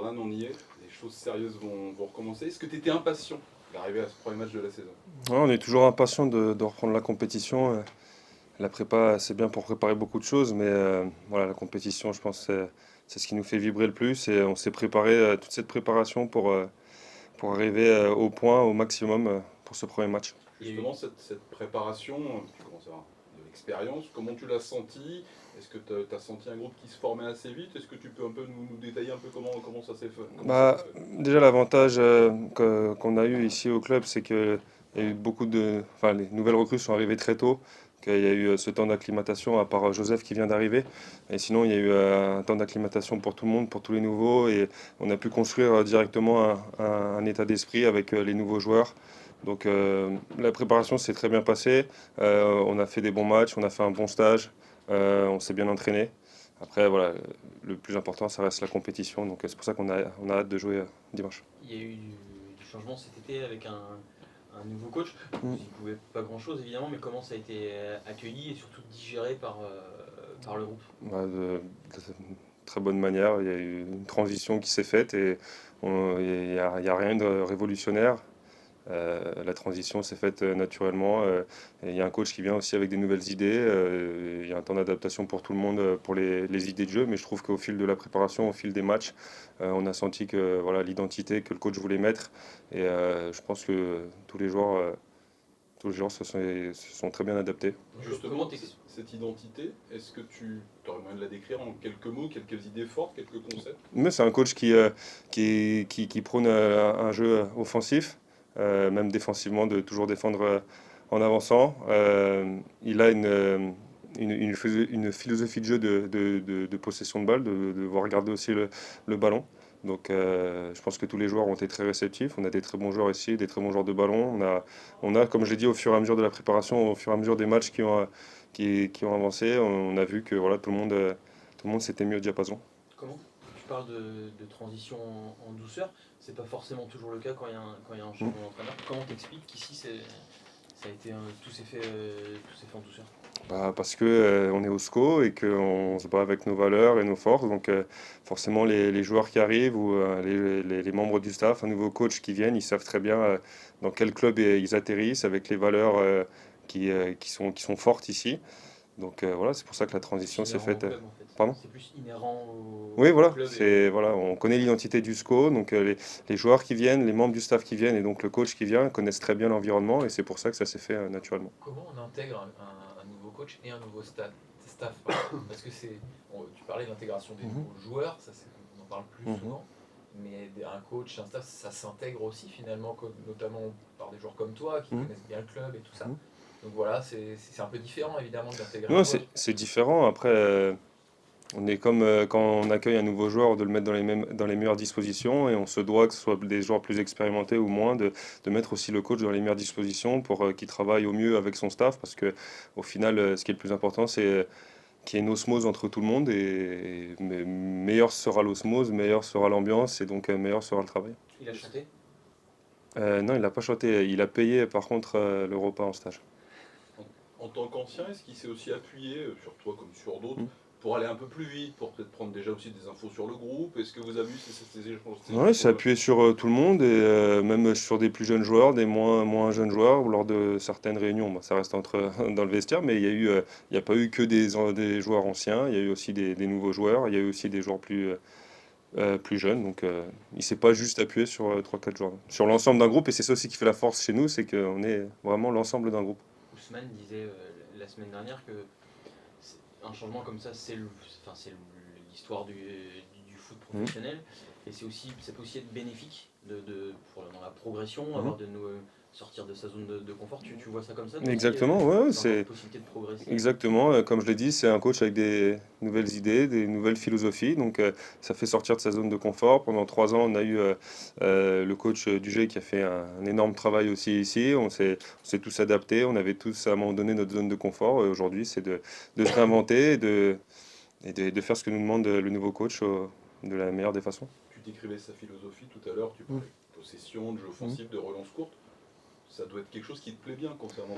Jordan, on y est. Les choses sérieuses vont recommencer. Est-ce que tu étais impatient d'arriver à ce premier match de la saison? Ouais, on est toujours impatient de reprendre la compétition. La prépa, c'est bien pour préparer beaucoup de choses, mais voilà, la compétition, je pense, c'est ce qui nous fait vibrer le plus. Et on s'est préparé toute cette préparation pour arriver au point, au maximum pour ce premier match. Justement, cette préparation, tu commences à avoir de l'expérience. Comment tu l'as senti? Est-ce que tu as senti un groupe qui se formait assez vite? Est-ce que tu peux un peu nous détailler un peu comment ça s'est fait? Bah, déjà, l'avantage qu'on a eu ici au club, c'est qu'il y a eu enfin, les nouvelles recrues sont arrivées très tôt, qu'il y a eu ce temps d'acclimatation, à part Joseph qui vient d'arriver. Et sinon, il y a eu un temps d'acclimatation pour tout le monde, pour tous les nouveaux, et on a pu construire directement un état d'esprit avec les nouveaux joueurs. Donc, la préparation s'est très bien passée. On a fait des bons matchs, on a fait un bon stage, on s'est bien entraîné. Après, voilà, le plus important, ça reste la compétition. Donc c'est pour ça qu'on a hâte de jouer dimanche. Il y a eu du changement cet été avec un nouveau coach. Vous Mm. n'y pouvez pas grand-chose évidemment, mais comment ça a été accueilli et surtout digéré par le groupe? Bah, de très bonne manière. Il y a eu une transition qui s'est faite et il y a rien de révolutionnaire. La transition s'est faite naturellement. Et il y a un coach qui vient aussi avec des nouvelles idées. Il y a un temps d'adaptation pour tout le monde pour les idées de jeu, mais je trouve qu'au fil de la préparation, au fil des matchs, on a senti que voilà l'identité que le coach voulait mettre. Et je pense que tous les joueurs se sont très bien adaptés. Justement, cette identité, est-ce que tu aurais moyen de la décrire en quelques mots, quelques idées fortes, quelques concepts? Mais c'est un coach qui prône un jeu offensif, même défensivement, de toujours défendre en avançant. Il a une philosophie de jeu de possession de balle, de devoir regarder aussi le ballon. Donc je pense que tous les joueurs ont été très réceptifs. On a des très bons joueurs ici, des très bons joueurs de ballon. On a, comme je l'ai dit, au fur et à mesure de la préparation, au fur et à mesure des matchs qui ont avancé, on a vu que voilà, tout le monde s'était mis au diapason. Comment tu parles de transition en douceur? C'est pas forcément toujours le cas quand il y a un changement d'entraîneur. Comment t'expliques qu'ici ça a été tout s'est fait en douceur? Bah, parce que on est au SCO et qu'on se bat avec nos valeurs et nos forces. Donc forcément les joueurs qui arrivent ou les membres du staff, un nouveau coach qui viennent, ils savent très bien dans quel club ils atterrissent avec les valeurs qui sont fortes ici. Donc voilà, c'est pour ça que la Plus transition s'est inhérent au faite. club en fait. Pardon? C'est plus inhérent Oui, au voilà, club c'est voilà, on connaît l'identité du SCO, donc les joueurs qui viennent, les membres du staff qui viennent et donc le coach qui vient connaissent très bien l'environnement et c'est pour ça que ça s'est fait naturellement. Comment on intègre un nouveau coach et un nouveau staff? Parce que tu parlais de l'intégration des Mhm. nouveaux joueurs, on en parle plus Mhm. souvent, mais un coach, un staff, ça s'intègre aussi finalement, notamment par des joueurs comme toi qui Mhm. connaissent bien le club et tout ça. Mhm. Donc voilà, c'est un peu différent évidemment d'intégrer un Non, joueur. c'est différent. Après, on est comme quand on accueille un nouveau joueur, de le mettre dans les meilleures dispositions et on se doit, que ce soit des joueurs plus expérimentés ou moins, de mettre aussi le coach dans les meilleures dispositions pour qu'il travaille au mieux avec son staff parce que au final, ce qui est le plus important, c'est qu'il y ait une osmose entre tout le monde et meilleure sera l'osmose, meilleure sera l'ambiance et donc meilleur sera le travail. il a chanté. Non, il n'a pas chanté. Il a payé par contre le repas en stage. En tant qu'ancien, est-ce qu'il s'est aussi appuyé sur toi comme sur d'autres Mm. pour aller un peu plus vite, pour peut-être prendre déjà aussi des infos sur le groupe? Est-ce que vous avez eu ces échanges? Ouais, il s'est appuyé sur tout le monde et même sur des plus jeunes joueurs, des moins jeunes joueurs, ou lors de certaines réunions. Bon, ça reste dans le vestiaire, mais il y a pas eu que des joueurs anciens, il y a eu aussi des nouveaux joueurs, il y a eu aussi des joueurs plus jeunes. Donc il s'est pas juste appuyé sur 3-4 joueurs, sur l'ensemble d'un groupe, et c'est ça aussi qui fait la force chez nous, c'est qu'on est vraiment l'ensemble d'un groupe. Ousmane disait la semaine dernière que un changement comme ça, c'est l'histoire du foot Mhm. professionnel. Et ça peut aussi être bénéfique dans la progression, Mhm. sortir de sa zone de confort. Tu vois ça comme ça toi aussi, Exactement, ouais, ouais, c'est encore une c'est possibilité de progresser. exactement, comme je l'ai dit, c'est un coach avec des nouvelles idées, des nouvelles philosophies. Donc, ça fait sortir de sa zone de confort. Pendant 3 ans, on a eu le coach du G qui a fait un énorme travail aussi ici. On s'est tous adaptés. On avait tous à un moment donné notre zone de confort. Et aujourd'hui, c'est de se réinventer et de faire ce que nous demande le nouveau coach de la meilleure des façons. Tu décrivais sa philosophie tout à l'heure, tu parlais de possession, de jeu offensif, de relance courte. Ça doit être quelque chose qui te plaît bien concernant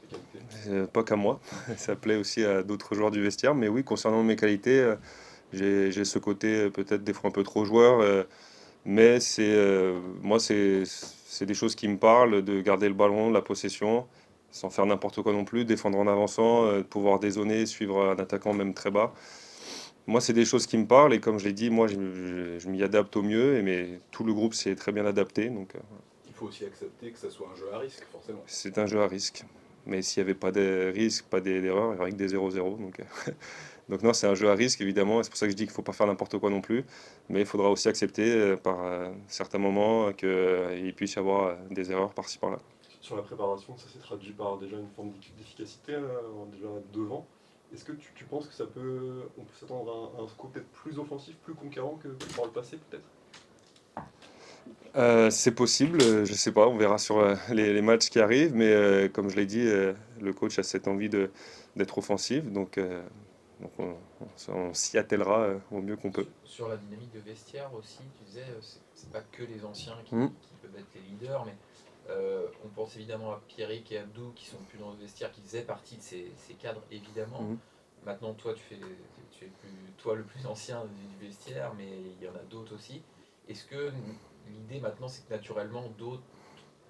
tes qualités. Pas qu'à moi, ça plaît aussi à d'autres joueurs du vestiaire. Mais oui, concernant mes qualités. j'ai ce côté peut-être des fois un peu trop joueur, mais moi, c'est des choses qui me parlent, de garder le ballon, la possession, sans faire n'importe quoi non plus, défendre en avançant, de pouvoir dézonner, suivre un attaquant même très bas. Moi, c'est des choses qui me parlent et comme je l'ai dit, moi, je m'y adapte au mieux, mais tout le groupe s'est très bien adapté, donc Il faut aussi accepter que ça soit un jeu à risque, forcément. c'est un jeu à risque. Mais s'il n'y avait pas de risque, pas d'erreur, il n'y aurait que des 0-0. Donc non, c'est un jeu à risque, évidemment, et c'est pour ça que je dis qu'il ne faut pas faire n'importe quoi non plus, mais il faudra aussi accepter par certains moments qu'il puisse y avoir des erreurs par-ci par-là. Sur la préparation, ça s'est traduit par déjà une forme d'efficacité, déjà devant. Est-ce que tu penses que on peut s'attendre à un score peut-être plus offensif, plus conquérant que par le passé peut-être? C'est possible, je sais pas, on verra sur les matchs qui arrivent, mais comme je l'ai dit, le coach a cette envie d'être offensif, donc on s'y attellera au mieux qu'on peut. Sur la dynamique de vestiaire aussi, tu disais, c'est pas que les anciens Mm. qui peuvent être les leaders, mais on pense évidemment à Pierrick et Abdou qui sont plus dans le vestiaire, qui faisaient partie de ces cadres évidemment. Mhm. Maintenant, toi, tu es plus, toi le plus ancien du vestiaire, mais il y en a d'autres aussi. Est-ce que l'idée maintenant, c'est que naturellement d'autres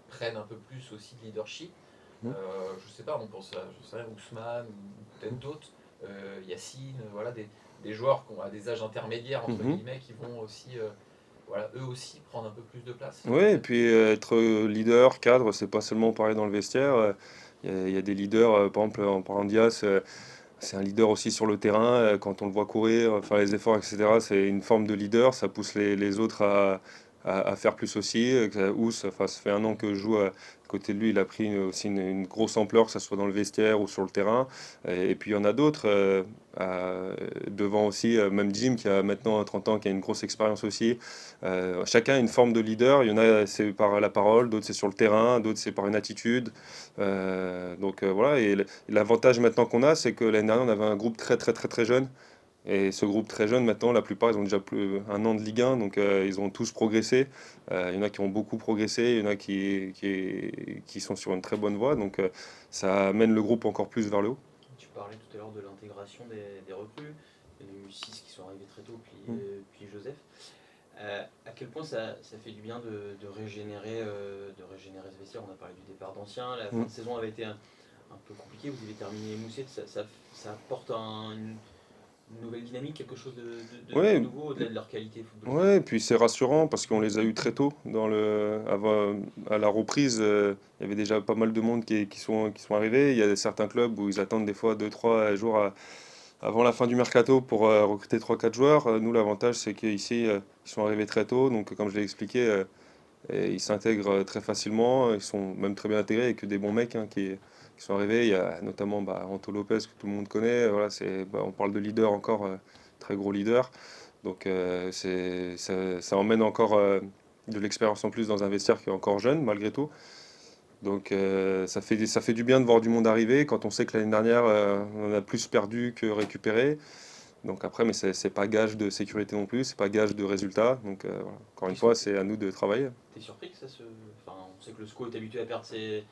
prennent un peu plus aussi de leadership? Mhm. Je sais pas, on pense à je sais rien, Ousmane ou peut-être d'autres, Yacine, voilà, des joueurs qui ont à des âges intermédiaires entre Mhm. guillemets, qui vont aussi, voilà, eux aussi prendre un peu plus de place. Oui, et puis être leader, cadre, c'est pas seulement pareil dans le vestiaire. Il y a des leaders, par exemple en parlant d'Ias, c'est un leader aussi sur le terrain. Quand on le voit courir, faire les efforts, etc., c'est une forme de leader. Ça pousse les autres à faire plus aussi. Ous, enfin, ça fait un an que je joue à côté de lui. Il a pris aussi une grosse ampleur, que ce soit dans le vestiaire ou sur le terrain. Et puis il y en a d'autres devant aussi, même Jim qui a maintenant 30 ans, qui a une grosse expérience aussi. Chacun a une forme de leader. Il y en a, c'est par la parole, d'autres c'est sur le terrain, d'autres c'est par une attitude. Voilà. Et l'avantage maintenant qu'on a, c'est que l'année dernière, on avait un groupe très très très très jeune. Et ce groupe très jeune, maintenant, la plupart, ils ont déjà plus un an de Ligue 1, donc ils ont tous progressé. Il y en a qui ont beaucoup progressé, il y en a qui sont sur une très bonne voie, donc ça amène le groupe encore plus vers le haut. Tu parlais tout à l'heure de l'intégration des recrues. Il y en a eu 6 qui sont arrivés très tôt, puis Joseph. À quel point ça fait du bien de régénérer ce vestiaire? On a parlé du départ d'Ancien, la fin de saison avait été un peu compliquée, vous avez terminé émoussé, ça apporte une nouvelle dynamique, quelque chose de Ouais, nouveau au-delà de leur qualité footballistique. ouais, et puis c'est rassurant parce qu'on les a eus très tôt. À la reprise, il y avait déjà pas mal de monde qui sont arrivés. Il y a certains clubs où ils attendent des fois 2 3 jours avant la fin du mercato pour recruter 3 4 joueurs. Nous, l'avantage, c'est qu'ici, ils sont arrivés très tôt. Donc, comme je l'ai expliqué, et ils s'intègrent très facilement. Ils sont même très bien intégrés avec des bons mecs qui sont arrivés. Il y a notamment Anto Lopez que tout le monde connaît. Voilà, on parle de leader encore, très gros leader. Donc ça emmène encore de l'expérience en plus dans un vestiaire qui est encore jeune malgré tout. Donc ça fait du bien de voir du monde arriver quand on sait que l'année dernière on en a plus perdu que récupéré. Donc après, mais c'est pas gage de sécurité non plus, c'est pas gage de résultat. Donc voilà. Encore une fois, c'est à nous de travailler. T'es surpris que ça se. Enfin, on sait que le SCO est habitué à perdre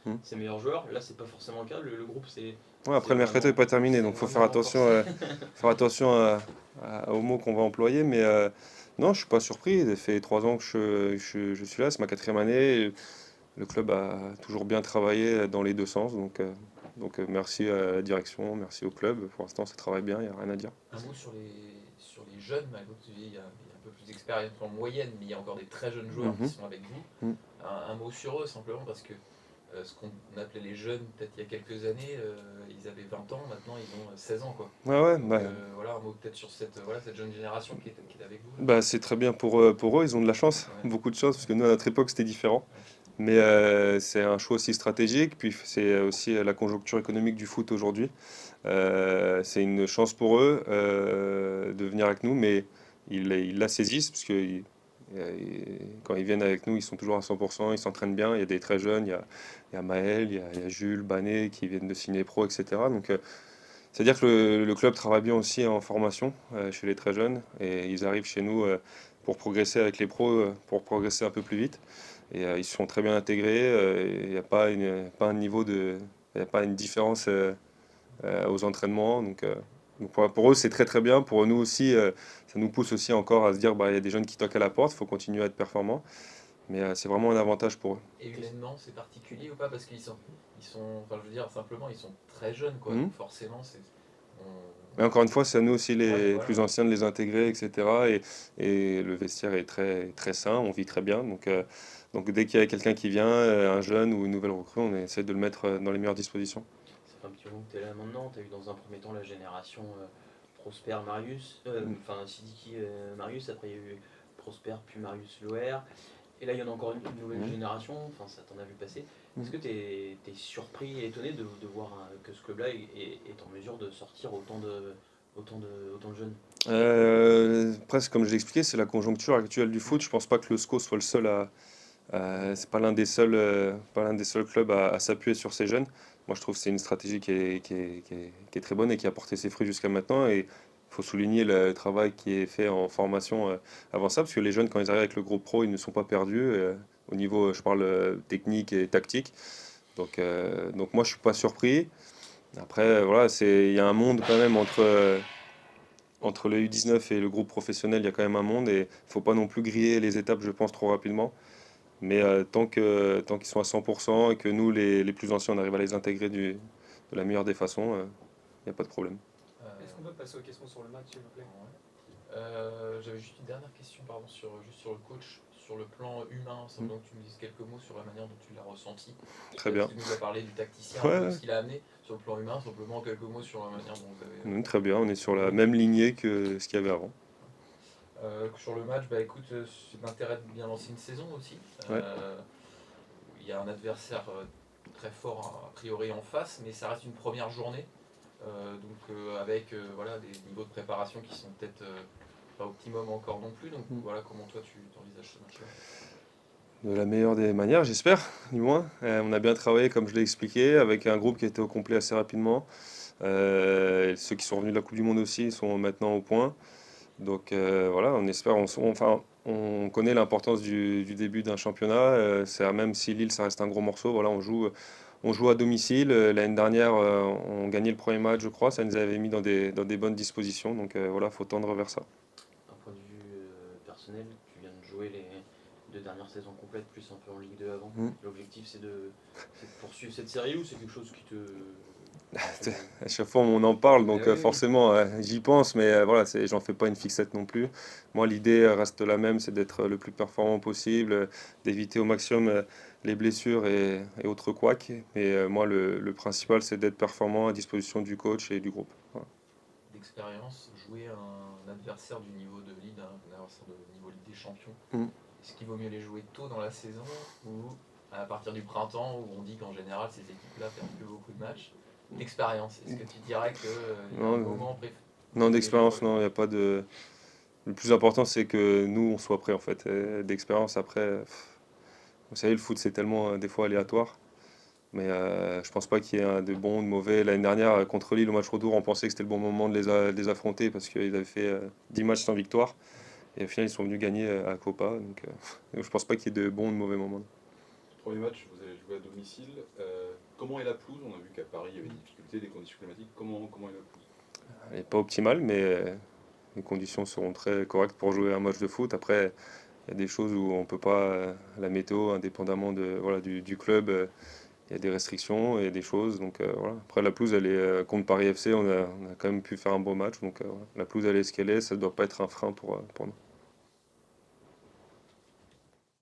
Hmm. ses meilleurs joueurs. Là, c'est pas forcément le cas. Le groupe, c'est. Ouais, après le mercato n'est pas terminé, donc il faut faire attention, aux mots qu'on va employer. Mais non, je suis pas surpris. Ça fait 3 ans que je suis là, c'est ma 4e année. Le club a toujours bien travaillé dans les deux sens. Donc merci à la direction, merci au club. Pour l'instant, ça travaille bien, il n'y a rien à dire. Un mot sur les jeunes, malgré que tu dis, il y a un peu plus d'expérience en moyenne, mais il y a encore des très jeunes joueurs Mhm. qui sont avec vous. Mhm. Un mot sur eux, simplement, parce que ce qu'on appelait les jeunes, peut-être il y a quelques années, ils avaient 20 ans, maintenant ils ont 16 ans. Quoi. Ouais, ouais, Donc, bah, voilà, un mot peut-être sur cette jeune génération qui est avec vous. bah, c'est très bien pour eux, ils ont de la chance, Ouais. beaucoup de chance, parce que nous, à notre époque, c'était différent. Mais c'est un choix aussi stratégique, puis c'est aussi la conjoncture économique du foot aujourd'hui. C'est une chance pour eux de venir avec nous, mais ils la saisissent, parce que quand ils viennent avec nous, ils sont toujours à 100%, ils s'entraînent bien. Il y a des très jeunes, il y a Maël, il y a Jules, Banet qui viennent de signer pro, etc. Donc c'est-à-dire que le club travaille bien aussi en formation chez les très jeunes, et ils arrivent chez nous pour progresser avec les pros, pour progresser un peu plus vite. Et ils sont très bien intégrés. Il n'y a pas un niveau il n'y a pas une différence aux entraînements. Donc Donc pour eux, c'est très très bien. Pour nous aussi, ça nous pousse aussi encore à se dire, bah, il y a des jeunes qui toquent à la porte, il faut continuer à être performant. Mais c'est vraiment un avantage pour eux. Et humainement, c'est particulier ou pas? Parce enfin, je veux dire, simplement, ils sont très jeunes, quoi. Mhm. Donc forcément, Mais encore une fois, c'est à nous aussi Ouais, les voilà. plus anciens de les intégrer, etc. Et le vestiaire est très, très sain, on vit très bien. Donc dès qu'il y a quelqu'un qui vient, un jeune ou une nouvelle recrue, on essaie de le mettre dans les meilleures dispositions. Ça fait un petit moment que tu es là maintenant. Tu as eu dans un premier temps la génération Prosper Marius, Mm. enfin Sidiki Marius, après il y a eu Prosper puis Marius Loer. Et là il y en a encore une nouvelle Mhm. génération, enfin ça t'en a vu passer. Est-ce Mhm. que tu es surpris et étonné de voir que ce club-là est en mesure de sortir autant de jeunes? Presque comme je l'ai expliqué, c'est la conjoncture actuelle du foot. Je pense pas que le SCO soit le seul c'est pas l'un des seuls clubs à s'appuyer sur ces jeunes. Moi, je trouve que c'est une stratégie qui est très bonne et qui a porté ses fruits jusqu'à maintenant. Et il faut souligner le travail qui est fait en formation avant ça, parce que les jeunes, quand ils arrivent avec le groupe pro, ils ne sont pas perdus au niveau, je parle technique et tactique. Donc moi, je suis pas surpris. Après, voilà, il y a un monde quand même entre le U19 et le groupe professionnel, il y a quand même un monde et il ne faut pas non plus griller les étapes, je pense, trop rapidement. Mais tant qu'ils sont à 100% et que nous, les plus anciens, on arrive à les intégrer de la meilleure des façons, il n'y a pas de problème. Est-ce qu'on peut passer aux questions sur le match, s'il vous plaît? J'avais juste une dernière question, pardon, juste sur le coach, sur le plan humain, simplement que tu me dises quelques mots sur la manière dont tu l'as ressenti. Très bien. Tu nous as parlé du tacticien, Ouais, un peu de ouais. ce qu'il a amené sur le plan humain, simplement quelques mots sur la manière dont vous avez. Très bien, on est sur la même lignée que ce qu'il y avait avant. Sur le match, bah écoute, c'est l'intérêt de bien lancer une saison aussi. Ouais. Il y a un adversaire très fort a priori en face, mais ça reste une première journée. Avec voilà, des niveaux de préparation qui sont peut-être pas optimum encore non plus. Donc voilà comment toi tu envisages ce match-là. De la meilleure des manières, j'espère, du moins. On a bien travaillé, comme je l'ai expliqué, avec un groupe qui était au complet assez rapidement. Ceux qui sont venus de la Coupe du Monde aussi sont maintenant au point. Donc voilà, on espère, enfin, on connaît l'importance du début d'un championnat. Même si Lille, ça reste un gros morceau, voilà, on joue à domicile. L'année dernière, on gagnait le premier match, je crois. Ça nous avait mis dans des bonnes dispositions. Donc voilà, faut tendre vers ça. D'un point de vue personnel, tu viens de jouer les 2 dernières saisons complètes, plus un peu en Ligue 2 avant. Mm. L'objectif c'est de poursuivre cette série ou c'est quelque chose qui te... À chaque fois, on en parle, donc oui. forcément, j'y pense, mais voilà, j'en fais pas une fixette non plus. Moi, l'idée reste la même, c'est d'être le plus performant possible, d'éviter au maximum les blessures et autres couacs. Mais moi, le principal, c'est d'être performant à disposition du coach et du groupe. Voilà. D'expérience, jouer un adversaire du niveau de Lille, un adversaire de niveau Ligue des Champions, Mm. est-ce qu'il vaut mieux les jouer tôt dans la saison ou à partir du printemps où on dit qu'en général ces équipes-là perdent plus beaucoup de matchs? D'expérience, est-ce que tu dirais qu'il y a un Non, moment non, d'expérience, non, il n'y a pas de. Le plus important, c'est que nous, on soit prêts, en fait. Et d'expérience, après, vous savez, le foot, c'est tellement des fois aléatoire. Mais je pense pas qu'il y ait de bons ou de mauvais. L'année dernière, contre Lille, au match retour, on pensait que c'était le bon moment de les affronter parce qu'ils avaient fait 10 matchs sans victoire. Et au final, ils sont venus gagner à Copa. Donc, je pense pas qu'il y ait de bons ou de mauvais moments. Premier match, vous allez jouer à domicile. Comment est la pelouse? On a vu qu'à Paris, il y avait des difficultés, des conditions climatiques. Comment est la pelouse? Elle n'est pas optimale, mais les conditions seront très correctes pour jouer un match de foot. Après, il y a des choses où on peut pas, la météo, indépendamment voilà, du club, il y a des restrictions et des choses. Donc voilà. Après, la pelouse, elle est contre Paris FC, on a quand même pu faire un beau match. Donc voilà. La pelouse, elle est ce qu'elle est, ça ne doit pas être un frein pour nous.